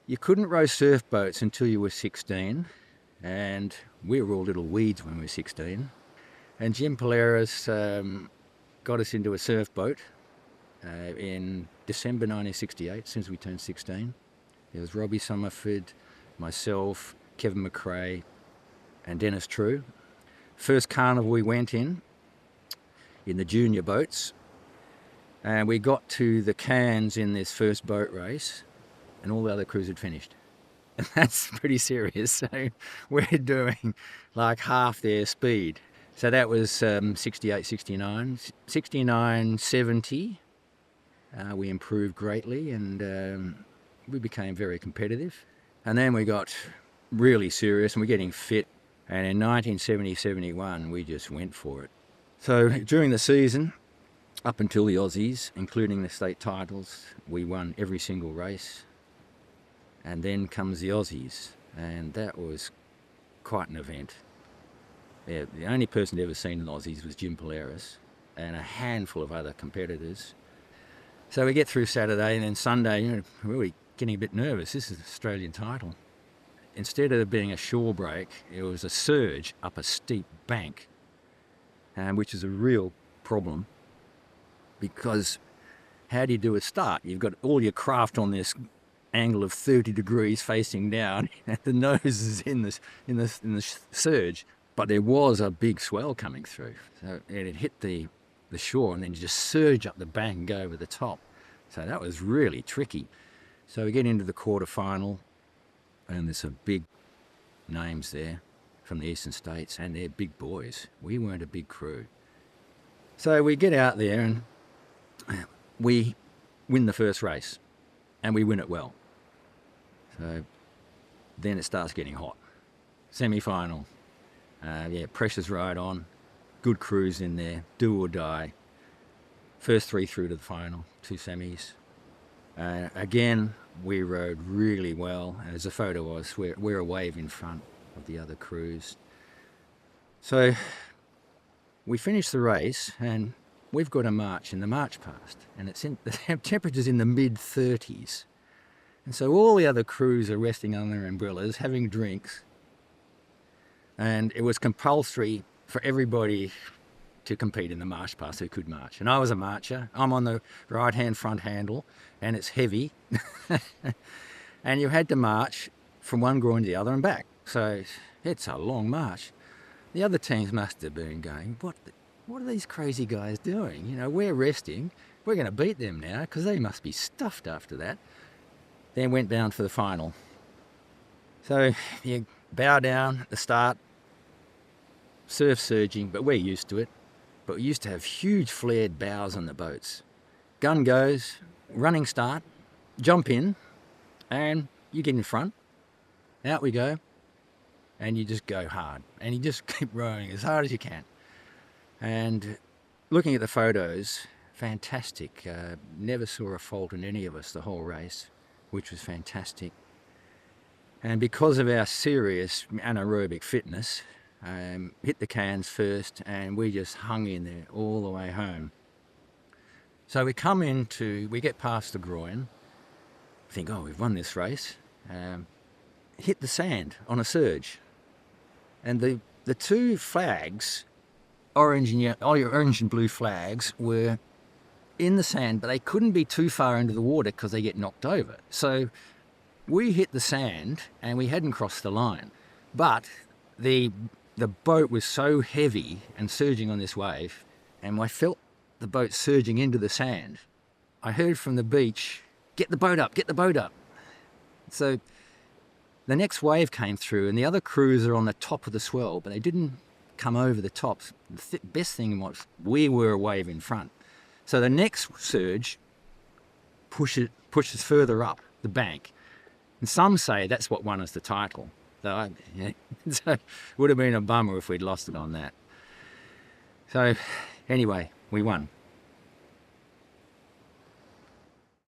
You couldn't row surf boats until you were 16, and we were all little weeds when we were 16. And Jim Polaris got us into a surf boat in December 1968, as soon as we turned 16. There was Robbie Summerford, myself, Kevin McRae, and Dennis True. First carnival we went in the junior boats, and we got to the Cairns in this first boat race, and all the other crews had finished. And that's pretty serious. So we're doing like half their speed. So that was 68, 69. 69, 70, we improved greatly, and we became very competitive. And then we got really serious and we're getting fit. And in 1970, 71, we just went for it. So during the season, up until the Aussies, including the state titles, we won every single race. And then comes the Aussies, and that was quite an event. Yeah, the only person I'd ever seen in Aussies was Jim Polaris and a handful of other competitors. So we get through Saturday, and then Sunday, we're really getting a bit nervous. This is an Australian title. Instead of being a shore break, it was a surge up a steep bank, which is a real problem, because how do you do a start? You've got all your craft on this angle of 30 degrees facing down, and the nose is in the surge, but there was a big swell coming through, so it hit the shore and then just surge up the bank and go over the top. So that was really tricky. So we get into the quarterfinal, and there's some big names there from the eastern states, and they're big boys. We weren't a big crew. So we get out there and we win the first race, and we win it well. So then it starts getting hot. Semi-final, pressure's right on, good crews in there, do or die. First three through to the final, 2 semis. Again, we rode really well. As a photo of us, we're a wave in front of the other crews. So we finished the race, and we've got a march in the march past, and the temperature's in the mid-30s. And so all the other crews are resting on their umbrellas, having drinks, and it was compulsory for everybody to compete in the march past who could march. And I was a marcher. I'm on the right-hand front handle, and it's heavy. And you had to march from one groin to the other and back. So it's a long march. The other teams must have been going, what are these crazy guys doing? We're resting. We're going to beat them now, because they must be stuffed after that. Then went down for the final. So you bow down at the start, surf surging, but we're used to it. But we used to have huge flared bows on the boats. Gun goes, running start, jump in, and you get in front. Out we go, and you just go hard. And you just keep rowing as hard as you can. And looking at the photos, fantastic. Never saw a fault in any of us the whole race, which was fantastic. And because of our serious anaerobic fitness, hit the Cairns first, and we just hung in there all the way home. So we get past the groin, think, oh, we've won this race, hit the sand on a surge. And the two flags, orange and blue flags, were in the sand, but they couldn't be too far into the water because they get knocked over. So we hit the sand and we hadn't crossed the line, but the boat was so heavy and surging on this wave, and I felt the boat surging into the sand. I heard from the beach, get the boat up, get the boat up. So the next wave came through, and the other crews are on the top of the swell, but they didn't come over the top. The best thing was we were a wave in front. So the next surge pushes further up the bank. And some say that's what won us the title. So it would have been a bummer if we'd lost it on that. So anyway, we won.